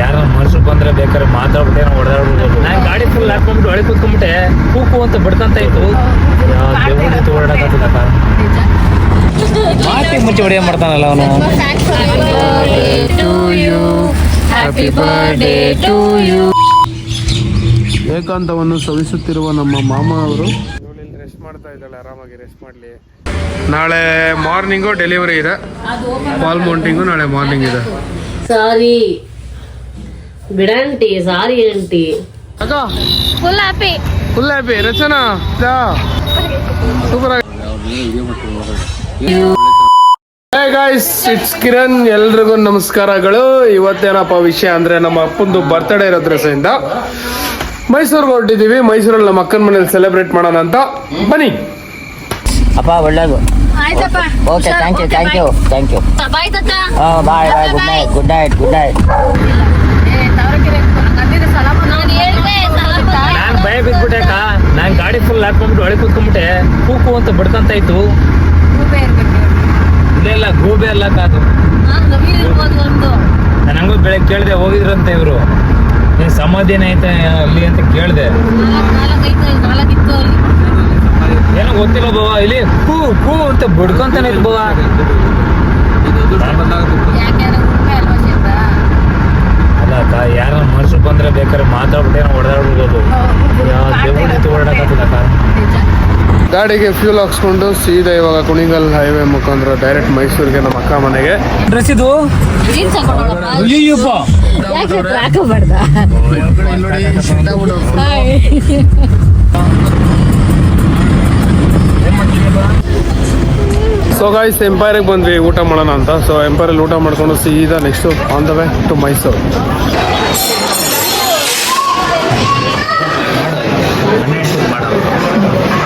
ಯಾರ ಮನುಷ್ಯರು ಬಂದ್ರೆ ಬೇಕಾದ್ರೆ ಮಾತಾಡ್ಬಿಟ್ಟೆ ಹೊಡೆದಾಡ್ಬಿಡ್ಬೋದು. ನಾನು ಗಾಡಿ ಫುಲ್ ಹಾಕೊಂಡ್ಬಿಟ್ಟು ಒಳಗೆ ಕೂತ್ಕೊಂಡ್ಬಿಟ್ಟೆ ಕೂಕು ಅಂತ ಬಿಡ್ಕಂತ ಇತ್ತು. ದೇವ್ರ ಓಡಾಡಕತ್ತದಕ್ಕ ಮಾತಿ ಮುಂಚೆ ಹೊಡೆಯ ಮಾಡ್ತಾನಲ್ಲ ಅವನು. ಏಕಾಂತವನ್ನು ಸವಿಸುತ್ತಿರುವ ನಮ್ಮ ಮಾಮ ಅವರು ರೆಸ್ಟ್ ಮಾಡ್ತಾ ಇದ್ದಾಳೆ. ಆರಾಮಾಗಿ ರೆಸ್ಟ್ ಮಾಡಲಿ. ನಾಳೆ ಮಾರ್ನಿಂಗು ಡೆಲಿವರಿ ಇದೆ. ಪಾಲ್ ಮೌಂಟಿಂಗು ನಾಳೆ ಮಾರ್ನಿಂಗ್ ಇದೆ. ಸಾರಿ ಬಿಡಂಟಿ, ಸಾರಿ ಆಂಟಿ. ಫುಲ್ ಹ್ಯಾಪಿ ರಚನಾ ಸೂಪರ್ ಆಗಿ. Hey guys, it's Kiran. ಎಲ್ರಿಗೂ ನಮಸ್ಕಾರಗಳು. ಇವತ್ತೇನಪ್ಪ ವಿಷಯ ಅಂದ್ರೆ ನಮ್ಮ ಅಪ್ಪಂದು ಬರ್ತ್ಡೇ ಇರೋದ್ರಿಂದ ಮೈಸೂರಿಗೆ ಹೊರಟಿದ್ದೀವಿ. ಮೈಸೂರಲ್ಲಿ ನಮ್ಮ ಅಕ್ಕನ ಮನೇಲಿ ಸೆಲೆಬ್ರೇಟ್ ಮಾಡೋಣ ಅಂತ. ಬನ್ನಿ ಅಪ್ಪ. ಒಳ್ಳೇದು. ಆಯ್ತಪ್ಪ. Okay, thank you. ಬಾಯ್ ತಾತ. ಬಾಯ್. Good night. ನಾನು ಭಯ ಬಿದ್ಬಿಟ್ಟೆ ಅಕ್ಕ. ನಾನು ಗಾಡಿ ಫುಲ್ ಹಾಕೊಂಡ್ಬಿಟ್ಟು ಒಳಗೆ ಕೂತ್ಕೊಂಡ್ಬಿಟ್ಟೆ ಕೂಕು ಅಂತ ಬಿಡ್ಕಂತ ಇತ್ತು. ಇಲ್ಲ ಗೂಬೆ ಅಲ್ಲ ಅದು. ನಾನು ಹಂಗೂ ಬೆಳಗ್ಗೆ ಕೇಳಿದೆ ಹೋಗಿದ್ರಂತೆ ಇವರು. ನೀನು ಸಮಾಧಿ ಐತೆ ಅಲ್ಲಿ ಅಂತ ಕೇಳಿದೆ. ಏನೋ ಗೊತ್ತಿಲ್ಲ ಬವ. ಇಲ್ಲಿ ಕೂ ಅಂತ ಬಿಡ್ಕೊಂತಾನೆ ಇತ್ತು ಬವ. ಅಲ್ಲಕ್ಕ ಯಾರ ಮನುಷ್ಯರು ಬಂದ್ರೆ ಬೇಕಾದ್ರೆ ಮಾತಾಡ್ಬಿಟ್ಟೆ ಹೊಡೆದಾಡ್ಬಿಡ್ಬೋದು. ದೇವ್ರ ಓಡಾಡಕತ್ತದಕ್ಕ ಗಾಡಿಗೆ ಫ್ಯೂಲ್ ಹಾಕ್ಸ್ಕೊಂಡು ಸೀದಾ ಇವಾಗ ಕುಣಿಗಲ್ ಹೈವೇ ಮುಖಾಂತರ ಡೈರೆಕ್ಟ್ ಮೈಸೂರಿಗೆ ನಮ್ಮ ಅಕ್ಕ ಮನೆಗೆ. ಡ್ರೆಸ್ ಇದು ಸೊ ಗಾಯ್ಸ್, ಎಂಪೈರಿಗೆ ಬಂದ್ವಿ ಊಟ ಮಾಡೋಣ ಅಂತ. ಸೊ ಎಂಪೈರಲ್ಲಿ ಊಟ ಮಾಡ್ಕೊಂಡು ಸೀದಾ next on the way to Mysuru.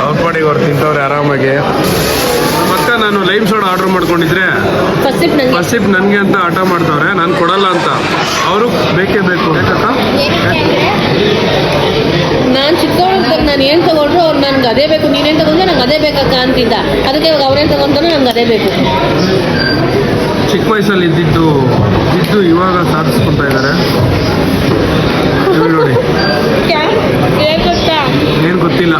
ಅವ್ರ ಪಾಡಿಗೆ ಅವ್ರು ತಿಂತವ್ರೆ ಆರಾಮಾಗಿ. ಮತ್ತೆ ನಾನು ಲೈಮ್ ಸೋಡಾ ಆರ್ಡರ್ ಮಾಡ್ಕೊಂಡಿದ್ರೆ ಫಸ್ಟ್ ಸಿಪ್ ನನಗೆ ಅಂತ ಆಟ ಮಾಡ್ತವ್ರೆ. ನಾನು ಕೊಡಲ್ಲ ಅಂತ. ಅವರು ಬೇಕೇ ಬೇಕು. ಬೇಕಕ್ಕ? ನಾನ್ ಚಿಕ್ಕವಳಿದ್ದಾಗ ನಾನು ಏನ್ ತಗೊಂಡ್ರು ಅವ್ರು ನನ್ಗೆ ಅದೇ ಬೇಕು, ನೀನೇನ್ ತಗೊಂಡ್ರೆ ನಂಗೆ ಅದೇ ಬೇಕಕ್ಕ ಅಂತಿದ್ದ. ಅದಕ್ಕೆ ಇವಾಗ ಅವ್ರೇನ್ ತಗೊಂಡ್ರು ನಂಗೆ ಅದೇ ಬೇಕು. ಚಿಕ್ಕ ವಯಸ್ಸಲ್ಲಿ ಇದ್ದು ಇವಾಗ ಸಾಧಿಸ್ಕೊತಾ ಇದ್ದಾರೆ ನೋಡಿ. ಏನ್ ಗೊತ್ತಿಲ್ಲ.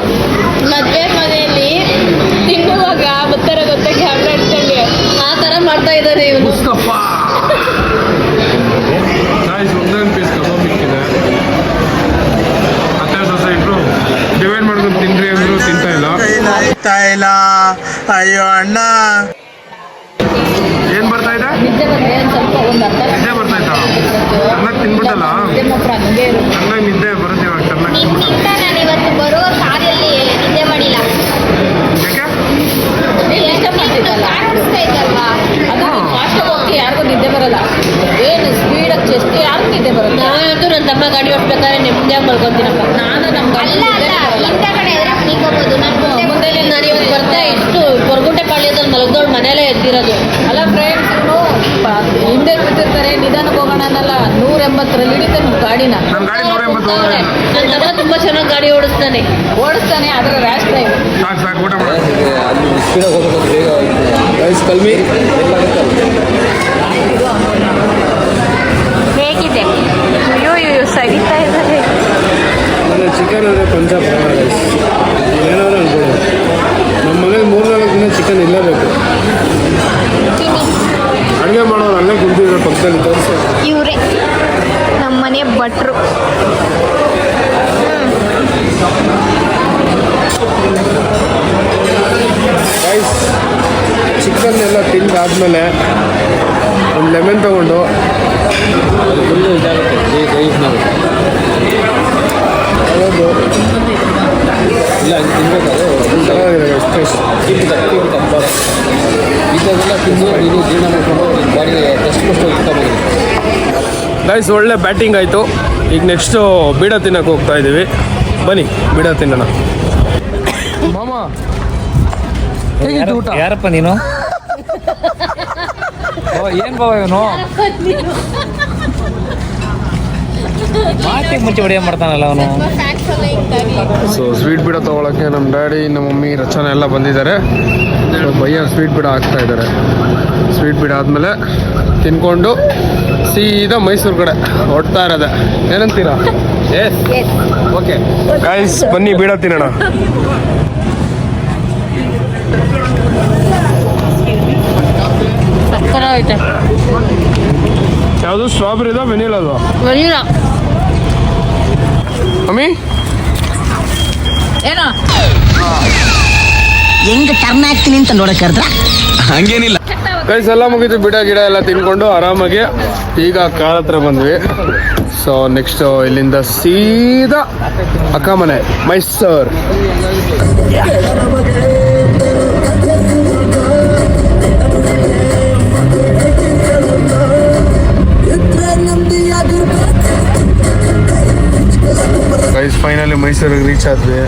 ಮದ್ವೆ ಮನೆಯಲ್ಲಿ ತಿನ್ನುವಾಗ ಬರ್ತಾರ ಗೊತ್ತಾ ಕ್ಯಾಮ್ರಾ ಇಟ್ಕೊಂಡು ಆ ತರ ಮಾಡ್ತಾ ಇದ್ದಾರೆ ಇವನು. ಒಂದೊಂದು ಪೀಸ್ ಕಬಾಬ್ ಇಕ್ಕಿದೆ. ಅತ್ತೆ ಸೊಸೆ ಇಬ್ರು ಡಿವೈಡ್ ಮಾಡ್ಕೊಂಡು ತಿನ್ರಿ ಅಂದ್ರು ತಿಂತಾ ಇಲ್ಲ. ಅಯ್ಯೋ ಅಣ್ಣ. ಏನ್ ಬರ್ತಾ ಇದೆ? ನಿದ್ದೆ ಬರ್ತಾ ಇತ್ತಾ? ಚೆನ್ನಾಗಿ ತಿನ್ಬಿಟ್ಟಲ್ಲ. ಚೆನ್ನಾಗಿ ನಿದ್ದೆ ಬರುತ್ತೆ ಇವಾಗ. ಚೆನ್ನಾಗಿ ಇವತ್ತು ಬರುವ ಕಾರಲ್ಲಿ ನಿದ್ದೆ ಮಾಡಿಲ್ಲ. ಯಾರಿಗೂ ನಿದ್ದೆ ಬರಲ್ಲ. ಏನು ಸ್ಪೀಡಾಗಿ ಚೆಸ್ಟ್ ಯಾರಿಗೂ ನಿದ್ದೆ ಬರಲ್ಲ. ನಾನಂತೂ ನನ್ನ ತಮ್ಮ ಗಾಡಿ ಓಡಿಸ್ಬೇಕಾದ್ರೆ ನೆಮ್ಮದಿಯಾಗಿ ಮಲ್ಕೊಂತೀನಪ್ಪ. ನಾನು ನಮ್ಮ ಮುಂದೆ ನಾನು ಇವಾಗ ಬರ್ತಾ ಇಷ್ಟು ಹೊರಗುಂಟೆ ಪಾಳ್ಯದಲ್ಲಿ ಮಲಗ್ದವ್ಳು ಮನೇಲೇ ಎದ್ದಿರೋದು. ಅಲ್ಲ ಫ್ರೆಂಡ್ಸ್, ಹಿಂದೆ ಕೂತಿರ್ತಾರೆ, ನಿಧಾನಕ್ಕೆ ಹೋಗೋಣ ಅನ್ನಲ್ಲ. 180ರಲ್ಲಿ ಹಿಡಿತಾನೆ ಗಾಡಿನ. ನನ್ನ ತಮ್ಮ ತುಂಬಾ ಚೆನ್ನಾಗಿ ಗಾಡಿ ಓಡಿಸ್ತಾನೆ. ಆದ್ರೆ ರ್ಯಾಶ್ ಡ್ರೈವ್. ಸಾಕು ಊಟ ಮಾಡಿ. ಹೇಗಿದೆ? ಅಯ್ಯೋ ಸರಿತಾ ಇದ್ದಾರೆ. ನನ್ನ ಚಿಕನ್ ಅಂದರೆ ಪಂಜಾಬ್ ಏನಾದರೂ ಅನ್ಕೊಳ್ಳಿ. ನಮ್ಮ ಮನೇಲಿ 3-4 ದಿನ ಚಿಕನ್ ಇಲ್ಲಬೇಕು. ಅಡುಗೆ ಮಾಡೋರು ಅಲ್ಲೇ ಕುಂತಿದ್ರು ಪಕ್ಕದಲ್ಲಿ. ತೋರಿಸಿ. ಇವರೇ ನಮ್ಮ ಮನೆ ಭಟ್ರು. ರೈಸ್ ಚಿಕನ್ ಎಲ್ಲ ತಿಂದಾದ್ಮೇಲೆ ಒಂದು ಲೆಮನ್ ತಗೊಂಡು ಗೈಸ್ ಒಳ್ಳೆ ಬ್ಯಾಟಿಂಗ್ ಆಯಿತು. ಈಗ ನೆಕ್ಸ್ಟು ಬೀಡ ತಿನ್ನಕ್ಕೆ ಹೋಗ್ತಾ ಇದ್ದೀವಿ. ಬನ್ನಿ ಬೀಡ ತಿನ್ನೋಣ. ಮಾಮ ಹೇಗಿತ್ತು ಊಟ? ಯಾರಪ್ಪ ನೀನು? ಏನ್ ಬಾವ ಇವನು? ಮಾತಿಗೆ ಮುಂಚೆ ಹೊಡೆಯ ಮಾಡ್ತಾನಲ್ಲ ಅವನು. ಸೊ ಸ್ವೀಟ್ ಬೀಡ ತೊಗೊಳಕ್ಕೆ ನಮ್ಮ ಡ್ಯಾಡಿ, ನಮ್ಮ ಮಮ್ಮಿ, ರಚನಾ ಎಲ್ಲ ಬಂದಿದ್ದಾರೆ. ಭಯ್ಯ ಸ್ವೀಟ್ ಬೀಡ ಹಾಕ್ತಾ ಇದ್ದಾರೆ. ಸ್ವೀಟ್ ಬಿಡಾದ್ಮೇಲೆ ತಿನ್ಕೊಂಡು ಸೀದಾ ಮೈಸೂರು ಕಡೆ ಹೊಡ್ತಾ ಇರೋದೆ. ಏನಂತೀರಾ? ಎಸ್, ಓಕೆ ಗೈಸ್, ಬನ್ನಿ ಬೀಡ ತಿನ್ನೋಣ. ಸಕ್ಕರ ಐತೆ. ಯಾವುದು ಸ್ಟ್ರಾಬೆರಿದ ವೆನಿಲಾ? ವೆನಿಲಾ. ಮಮ್ಮಿ ಏನೋ ಹೆಂಗ್ ಟರ್ನ್ ಆಗ್ತೀನಿ ಅಂತ ನೋಡಕ್ ಕರ್ದ್ರ ಹಂಗೇನಿಲ್ಲ. ಗೈಸ್ ಎಲ್ಲ ಮುಗಿತು, ಗಿಡ ಎಲ್ಲ ತಿನ್ಕೊಂಡು ಆರಾಮಾಗಿ ಈಗ ಕಾರ್ ಹತ್ರ ಬಂದ್ವಿ. ಸೊ ನೆಕ್ಸ್ಟ್ ಇಲ್ಲಿಂದ ಸೀದಾ ಅಕ್ಕ ಮನೆ ಮೈಸೂರು. ಗೈಸ್ ಫೈನಲಿ ಮೈಸೂರಿಗೆ ರೀಚ್ ಆದ್ವಿ.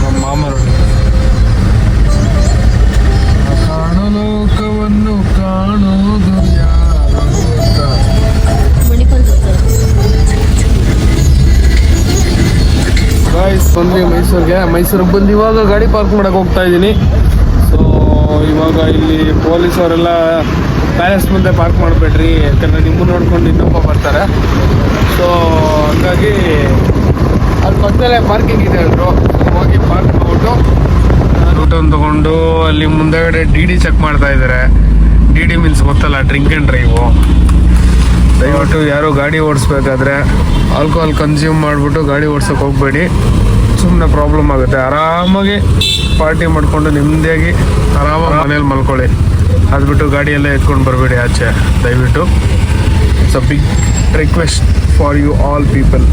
ನಮ್ಮ ಮಾಮರು ಕಾಣೋ ಲೋಕವನ್ನು ಕಾಣೋದು ಯಾರು ಅಂತ. ಗೈಸ್ ಬಂದ್ವಿ ಮೈಸೂರಿಗೆ ಬಂದು ಇವಾಗ ಗಾಡಿ ಪಾರ್ಕ್ ಮಾಡಕ್ಕೆ ಹೋಗ್ತಾ ಇದ್ದೀನಿ. ಸೊ ಇವಾಗ ಇಲ್ಲಿ ಪೊಲೀಸವರೆಲ್ಲ ಪ್ಯಾಲೇಸ್ ಮುಂದೆ ಪಾರ್ಕ್ ಮಾಡಬೇಡ್ರಿ, ಯಾಕಂದರೆ ನಿಮ್ಮನ್ನು ನೋಡ್ಕೊಂಡು ಇನ್ನೊಬ್ಬ ಬರ್ತಾರೆ. ಸೊ ಹಂಗಾಗಿ ಅಲ್ಲಿ ಪಕ್ಕದಲ್ಲೇ ಪಾರ್ಕಿಂಗ್ ಇದೆ ಅಂದರು. ಹೋಗಿ ಪಾರ್ಕ್ ಮಾಡ್ಬಿಟ್ಟು ರೂಟನ್ನು ತೊಗೊಂಡು ಅಲ್ಲಿ ಮುಂದೆಗಡೆ ಡಿ ಚೆಕ್ ಮಾಡ್ತಾ ಇದ್ದಾರೆ. ಡಿ ಮೀನ್ಸ್ ಗೊತ್ತಲ್ಲ, ಡ್ರಿಂಕ್ ಆ್ಯಂಡ್ ಡ್ರೈವು. ದಯವಿಟ್ಟು ಯಾರು ಗಾಡಿ ಓಡಿಸ್ಬೇಕಾದ್ರೆ ಆಲ್ಕೋಹಾಲ್ ಕನ್ಸ್ಯೂಮ್ ಮಾಡಿಬಿಟ್ಟು ಗಾಡಿ ಓಡ್ಸೋಕೆ ಹೋಗಬೇಡಿ, ಸುಮ್ಮನೆ ಪ್ರಾಬ್ಲಮ್ ಆಗುತ್ತೆ. ಆರಾಮಾಗಿ ಪಾರ್ಟಿ ಮಾಡಿಕೊಂಡು ನೆಮ್ಮದಿಯಾಗಿ ಆರಾಮಾಗಿ ಮನೇಲಿ ಮಲ್ಕೊಳ್ಳಿ. ಅದು ಬಿಟ್ಟು ಗಾಡಿಯೆಲ್ಲ ಎತ್ಕೊಂಡು ಬರಬೇಡಿ ಆಚೆ, ದಯವಿಟ್ಟು. It's a big request for you all people.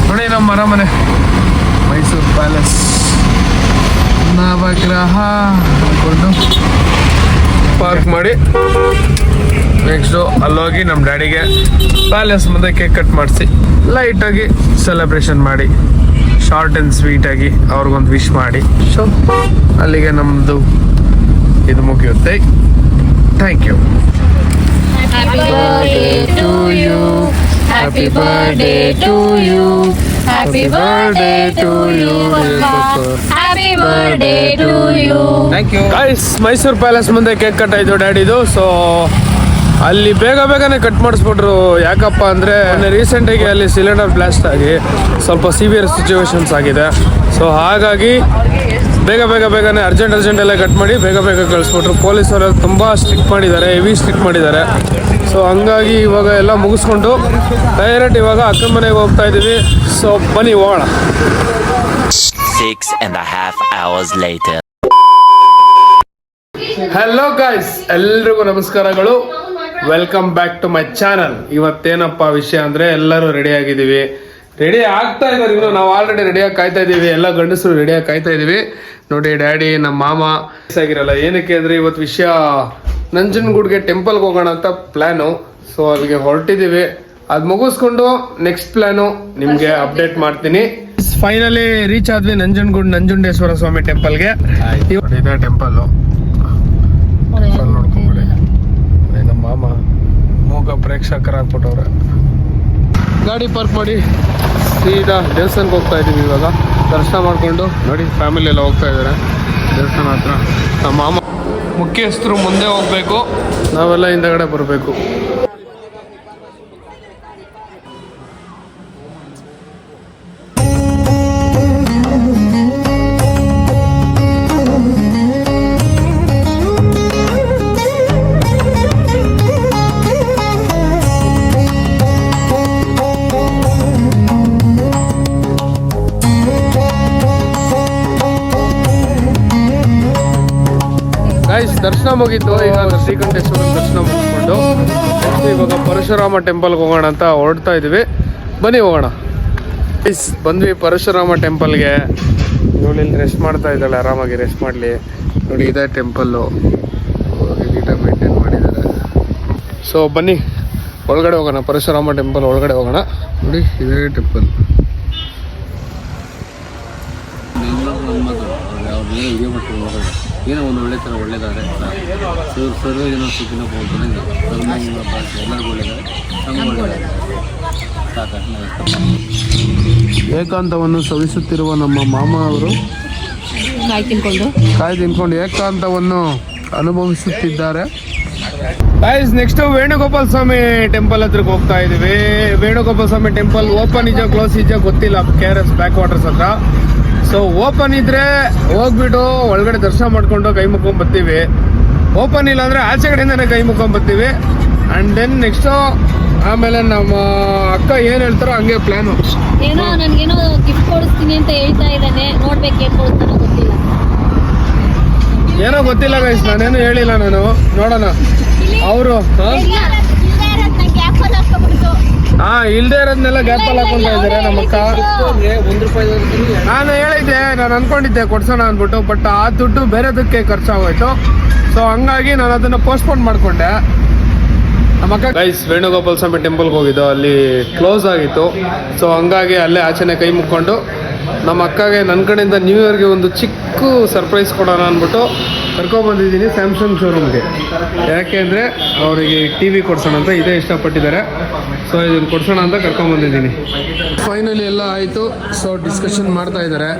ನೋಡಿ ನಮ್ಮ ಅರಮನೆ ಮೈಸೂರು ಪ್ಯಾಲೇಸ್ ನವಗ್ರಹ ಅಂದ್ಕೊಂಡು ಪಾರ್ಕ್ ಮಾಡಿ ನೆಕ್ಸ್ಟು ಅಲ್ಲೋಗಿ ನಮ್ಮ ಡ್ಯಾಡಿಗೆ ಪ್ಯಾಲೇಸ್ ಮುಂದೆ ಕೇಕ್ ಕಟ್ ಮಾಡಿಸಿ ಲೈಟಾಗಿ ಸೆಲೆಬ್ರೇಷನ್ ಮಾಡಿ ಶಾರ್ಟ್ ಆ್ಯಂಡ್ ಸ್ವೀಟಾಗಿ ಅವ್ರಿಗೊಂದು ವಿಶ್ ಮಾಡಿ. ಸೊ ಅಲ್ಲಿಗೆ ನಮ್ಮದು ಇದು ಮುಗಿಯುತ್ತೆ. Thank you. Happy birthday to you. Happy birthday to you. Happy birthday to you. Happy birthday to you. Thank you. Guys Mysore palace ಮುಂದೆ ಕೇಕ್ ಕಟ್ ಆಯಿತು ಡ್ಯಾಡಿದು. ಸೊ ಅಲ್ಲಿ ಬೇಗನೆ ಕಟ್ ಮಾಡಿಸ್ಬಿಟ್ರು. ಯಾಕಪ್ಪ ಅಂದರೆ ರೀಸೆಂಟಾಗಿ ಅಲ್ಲಿ ಸಿಲಿಂಡರ್ ಬ್ಲಾಸ್ಟ್ ಆಗಿ ಸ್ವಲ್ಪ ಸಿವಿಯರ್ ಸಿಚುವೇಶನ್ಸ್ ಆಗಿದೆ. ಸೊ ಹಾಗಾಗಿ ಬೇಗನೆ ಅರ್ಜೆಂಟಲ್ಲೇ ಕಟ್ ಮಾಡಿ ಬೇಗ ಕಳಿಸ್ಬಿಟ್ರು. ಪೊಲೀಸರು ತುಂಬ ಸ್ಟ್ರಿಕ್ಟ್ ಮಾಡಿದ್ದಾರೆ, ಹೆವಿ ಸ್ಟ್ರಿಕ್ಟ್ ಮಾಡಿದ್ದಾರೆ. ಸೊ ಹಂಗಾಗಿ ಇವಾಗ ಎಲ್ಲ ಮುಗಿಸ್ಕೊಂಡು ಡೈರೆಕ್ಟ್ ಇವಾಗ ಅಕ್ಕನ ಮನೆಗೆ ಹೋಗ್ತಾ ಇದ್ದೀವಿ. ಸೊ ಬನ್ನಿ ಹೋಗೋಣ. 6.5 hours later. ಹಲೋ ಗಾಯ್ಸ್, ಎಲ್ರಿಗೂ ನಮಸ್ಕಾರಗಳು. Welcome back to my channel. ಇವತ್ತೇನಪ್ಪ ವಿಷಯ ಅಂದರೆ ಎಲ್ಲರೂ ರೆಡಿ ಆಗಿದ್ದೀವಿ, ರೆಡಿ ಆಗ್ತಾ ಇದ್ದಾರೆ. ಇನ್ನು ನಾವು ಆಲ್ರೆಡಿ ರೆಡಿಯಾಗಿ ಕಾಯ್ತಾ ಇದ್ದೀವಿ, ಎಲ್ಲ ಗಂಡಸರು ರೆಡಿಯಾಗಿ ಕಾಯ್ತಾ ಇದ್ದೀವಿ. ನೋಡಿ ಡ್ಯಾಡಿ, ನಮ್ಮ ಮಾಮ ಆಗಿರಲ್ಲ. ಏನಕ್ಕೆ ಅಂದರೆ ಇವತ್ತು ವಿಷಯ ನಂಜನಗೂಡ್ಗೆ ಟೆಂಪಲ್ಗೆ ಹೋಗೋಣ ಅಂತ ಪ್ಲ್ಯಾನು. ಸೊ ಅಲ್ಲಿಗೆ ಹೊರಟಿದ್ದೀವಿ. ಅದು ಮುಗಿಸ್ಕೊಂಡು ನೆಕ್ಸ್ಟ್ ಪ್ಲ್ಯಾನು ನಿಮಗೆ ಅಪ್ಡೇಟ್ ಮಾಡ್ತೀನಿ. ಫೈನಲಿ ರೀಚ್ ಆದ್ವಿ ನಂಜುಂಡೇಶ್ವರ ಸ್ವಾಮಿ ಟೆಂಪಲ್ಗೆ. ಇದೇ ಟೆಂಪಲ್ಲು ನೋಡ್ಕೊಂಬಿಡಿ. ನಮ್ಮ ಮಾಮ ಮೂಗ ಪ್ರೇಕ್ಷಕರಾಗ್ಬಿಟ್ಟವ್ರೆ. ಗಾಡಿ ಪಾರ್ಕ್ ಮಾಡಿ ಸೀದಾ ದೇವಸ್ಥಾನಕ್ಕೆ ಹೋಗ್ತಾ ಇದ್ದೀವಿ. ಇವಾಗ ದರ್ಶನ ಮಾಡಿಕೊಂಡು ನೋಡಿ ಫ್ಯಾಮಿಲಿ ಎಲ್ಲ ಹೋಗ್ತಾ ಇದ್ದಾರೆ ದೇವಸ್ಥಾನ ಹತ್ರ. ನಮ್ಮ ಮಾಮ ಮುಖ್ಯಸ್ಥರು ಮುಂದೆ ಹೋಗ್ಬೇಕು, ನಾವೆಲ್ಲ ಹಿಂದಗಡೆ ಬರಬೇಕು. ದರ್ಶನ ಮುಗೀತು. ಈಗ ಶ್ರೀಕಂಠೇಶ್ವರ ದರ್ಶನ ಮುಗಿಸ್ಕೊಂಡು ಇವಾಗ ಪರಶುರಾಮ ಟೆಂಪಲ್ಗೆ ಹೋಗೋಣ ಅಂತ ಹೊರಡ್ತಾ ಇದ್ವಿ. ಬನ್ನಿ ಹೋಗೋಣ. ಬಂದ್ವಿ ಪರಶುರಾಮ ಟೆಂಪಲ್ಗೆ. ನೋಡಿ ಇಲ್ಲಿ ರೆಸ್ಟ್ ಮಾಡ್ತಾ ಇದ್ದಾಳೆ, ಆರಾಮಾಗಿ ರೆಸ್ಟ್ ಮಾಡಲಿ. ನೋಡಿ ಇದೇ ಟೆಂಪಲ್ಲು, ನೀಟಾಗಿ ಮೇಂಟೈನ್ ಮಾಡಿದ್ದಾರೆ. ಸೊ ಬನ್ನಿ ಒಳಗಡೆ ಹೋಗೋಣ, ಪರಶುರಾಮ ಟೆಂಪಲ್ ಒಳಗಡೆ ಹೋಗೋಣ. ನೋಡಿ ಇದೇ ಟೆಂಪಲ್. ಏನೋ ಒಂದು ಒಳ್ಳೆ ಥರ ಒಳ್ಳೆಯದಾದರೆ ಸರ್ವ ಜನ ಸುಖಿನ ಹೋಗ್ತಾನೆ ಎಲ್ಲರಿಗೂ ಒಳ್ಳೆಯದಾರೆ, ನಮ್ಗೆ ಒಳ್ಳೆಯದಾರೆ ಸಾಕಷ್ಟು. ಏಕಾಂತವನ್ನು ಸವಿಸುತ್ತಿರುವ ನಮ್ಮ ಮಾಮ ಅವರು ಕಾಯಿ ತಿನ್ಕೊಂಡು ಏಕಾಂತವನ್ನು ಅನುಭವಿಸುತ್ತಿದ್ದಾರೆ. ಗೈಸ್ ನೆಕ್ಸ್ಟ್ ವೇಣುಗೋಪಾಲ ಸ್ವಾಮಿ ಟೆಂಪಲ್ ಹತ್ರಕ್ಕೆ ಹೋಗ್ತಾ ಇದೀವಿ. ವೇಣುಗೋಪಾಲ ಸ್ವಾಮಿ ಟೆಂಪಲ್ ಓಪನ್ ಇದೆಯೋ ಕ್ಲೋಸ್ ಇದೆಯೋ ಗೊತ್ತಿಲ್ಲ, KRS ಬ್ಯಾಕ್ ವಾಟರ್ಸ್ ಹತ್ರ. ಸೊ ಓಪನ್ ಇದ್ರೆ ಹೋಗ್ಬಿಟ್ಟು ಒಳಗಡೆ ದರ್ಶನ ಮಾಡ್ಕೊಂಡು ಕೈ ಮುಕ್ಕೊಂಡ್ ಬರ್ತೀವಿ. ಓಪನ್ ಇಲ್ಲ ಅಂದ್ರೆ ಆಚೆ ಕಡೆಯಿಂದಾನೆ ಕೈ ಮುಕ್ಕೊಂಡ್ ಬರ್ತೀವಿ. ಅಂಡ್ ದೆನ್ ನೆಕ್ಸ್ಟ್ ಆಮೇಲೆ ನಮ್ಮ ಅಕ್ಕ ಏನ್ ಹೇಳ್ತಾರೋ ಹಂಗೆ ಪ್ಲಾನು. ಏನೋ ನನ್ಗೇನೋ ಗಿಫ್ಟ್ ಕೊಡಿಸ್ತೀನಿ ಅಂತ ಹೇಳ್ತಾ ಇದ್ದಾನೆ, ನೋಡ್ಬೇಕು ಏನ್ ಕೊಡ್ತಾನೋ ಗೊತ್ತಿಲ್ಲ. ಏನೋ ಗೊತ್ತಿಲ್ಲ ಗೈಸ್, ನಾನೇನು ಹೇಳಿಲ್ಲ, ನಾನು ನೋಡೋಣ. ಅವರು ಇಲ್ದೇ ಇರೋದ್ನೆಲ್ಲ ಗ್ಯಾಪಲ್ಲಿ ಹಾಕೊಂತ ಇದಾರೆ ನಮ್ಮ ಅಕ್ಕ. ನಾನು ಹೇಳಿದ್ದೆ, ನಾನು ಅನ್ಕೊಂಡಿದ್ದೆ ಕೊಡ್ಸೋಣ ಅಂದ್ಬಿಟ್ಟು, ಬಟ್ ಆ ದುಡ್ಡು ಬೇರೆದಕ್ಕೆ ಖರ್ಚಾಗೋಯ್ತು. ಸೊ ಹಂಗಾಗಿ ನಾನು ಅದನ್ನ ಪೋಸ್ಟ್ಪೋನ್ ಮಾಡ್ಕೊಂಡೆ. ನಮ್ಮ ಅಕ್ಕ ಗೈಸ್ ವೇಣುಗೋಪಾಲ ಸ್ವಾಮಿ ಟೆಂಪಲ್ಗೆ ಹೋಗಿದ್ದು, ಅಲ್ಲಿ ಕ್ಲೋಸ್ ಆಗಿತ್ತು. ಸೊ ಹಂಗಾಗಿ ಅಲ್ಲೇ ಆಚೆನೆ ಕೈ ಮುಕ್ಕೊಂಡು ನಮ್ಮ ಅಕ್ಕಗೆ ನನ್ನ ಕಡೆಯಿಂದ ನ್ಯೂ ಇಯರ್ಗೆ ಒಂದು ಚಿಕ್ಕ ಸರ್ಪ್ರೈಸ್ ಕೊಡೋಣ ಅಂದ್ಬಿಟ್ಟು ಕರ್ಕೊಂಡ್ಬಂದಿದ್ದೀನಿ ಸ್ಯಾಮ್ಸಂಗ್ ಶೋರೂಮ್ಗೆ. ಯಾಕೆಂದರೆ ಅವರಿಗೆ TV ಕೊಡ್ಸೋಣ ಅಂತ ಇದೇ ಇಷ್ಟಪಟ್ಟಿದ್ದಾರೆ. ಸೊ ಇದನ್ನು ಕೊಡ್ಸೋಣ ಅಂತ ಕರ್ಕೊಂಡ್ಬಂದಿದ್ದೀನಿ. ಫೈನಲಿ ಎಲ್ಲ ಆಯಿತು. ಸೊ ಡಿಸ್ಕಷನ್ ಮಾಡ್ತಾ ಇದ್ದಾರೆ.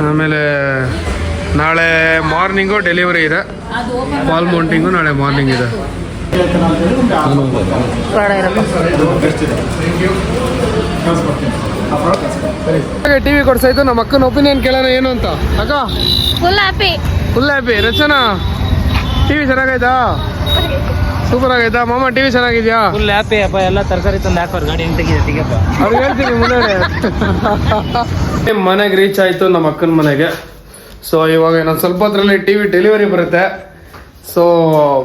ಆಮೇಲೆ ನಾಳೆ ಮಾರ್ನಿಂಗು ಡೆಲಿವರಿ ಇದೆ, ವಾಲ್ ಮೌಂಟಿಂಗು ನಾಳೆ ಮಾರ್ನಿಂಗ್ ಇದೆ. TV ಕೊಡ್ಸಾಯ್ತು. ನಮ್ಮ ಅಕ್ಕನ ಒಪಿನಿಯನ್ ಕೇಳೋಣ ಏನು ಅಂತ. ಅಕ್ಕ ಫುಲ್ ಹ್ಯಾಪಿ. ರಚನಾ TV ಚೆನ್ನಾಗೈತಾ? ಸೂಪರ್ ಆಗೈತಾ? ಮಾಮ TV ಚೆನ್ನಾಗಿದ್ಯಾ? ಫುಲ್ ಹ್ಯಾಪಿ ಅಪ್ಪ. ಎಲ್ಲ ತರಕಾರಿ ತಂದು ಹಾಕೋರು ಗಾಡಿ ತೆಗಿಯಪ್ಪ. ಅವ್ರಿಗೆ ಹೇಳ್ತೀನಿ ಮುಂದೆ. ಮನೆಗೆ ರೀಚ್ ಆಯ್ತು, ನಮ್ಮ ಅಕ್ಕನ ಮನೆಗೆ. ಸೊ ಇವಾಗ ಇನ್ನೊಂದು ಸ್ವಲ್ಪ ಹೊತ್ತರಲ್ಲಿ TV ಡೆಲಿವರಿ ಬರುತ್ತೆ. ಸೊ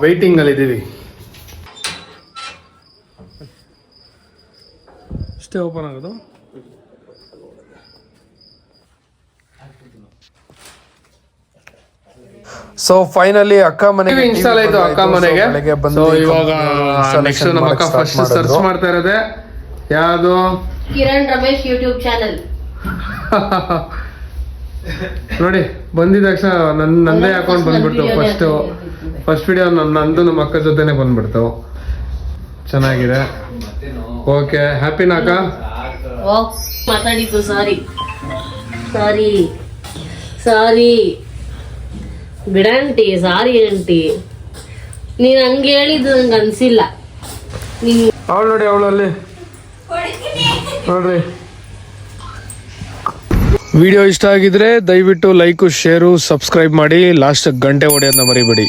ವೆಯ್ಟಿಂಗ್ ಅಲ್ಲಿ ಇದ್ದೀವಿ. ಇಷ್ಟೇ ಓಪನ್ ಆಗೋದು. ಸೊ ಫೈನಲಿ ಅಕ್ಕ ಮನೆಗೆ ಇನ್ಸ್ಟಾಲ್ ಆಯ್ತು. ಅಕ್ಕ ಮನೆಗೆ ಸೊ ಇವಾಗ ನೆಕ್ಸ್ಟ್ ನಮ್ಮ ಅಕ್ಕ ಫಸ್ಟ್ ಸರ್ಚ್ ಮಾಡ್ತಾ ಇರೋದೆ ಯಾವುದು? Kiran Ramesh YouTube channel. ನೋಡಿ ಬಂದಿದ ತಕ್ಷಣ ನಂದೇ ಅಕೌಂಟ್ ಬಂದ್ಬಿಡ್ತು. ಫಸ್ಟ್ ವಿಡಿಯೋ ನಂದು ನಮ್ಮ ಅಕ್ಕ ಜೊತೆನೆ ಬಂದ್ಬಿಡ್ತು. ಚೆನ್ನಾಗಿದೆ. ಓಕೆ, ಹ್ಯಾಪಿನಾ ಅಕ್ಕ? ಮಾತಾಡಿದ್ದು ಸಾರಿ ಬಿಡಂಟಿ. ಸಾರಿ ಆಂಟಿ, ನೀನ್ ಹಂಗೆ ಹೇಳಿದ್ದು ನಂಗೆ ಅನ್ಸಿಲ್ಲ. ಅವಳು ನೋಡಿ, ಅವಳಲ್ಲಿ ನೋಡ್ರಿ. ವಿಡಿಯೋ ಇಷ್ಟ ಆಗಿದ್ರೆ ದಯವಿಟ್ಟು ಲೈಕು, ಶೇರು, ಸಬ್ಸ್ಕ್ರೈಬ್ ಮಾಡಿ. ಲಾಸ್ಟ್ ಗಂಟೆ ಹೊಡೆಯೋದನ್ನ ಮರಿಬೇಡಿ.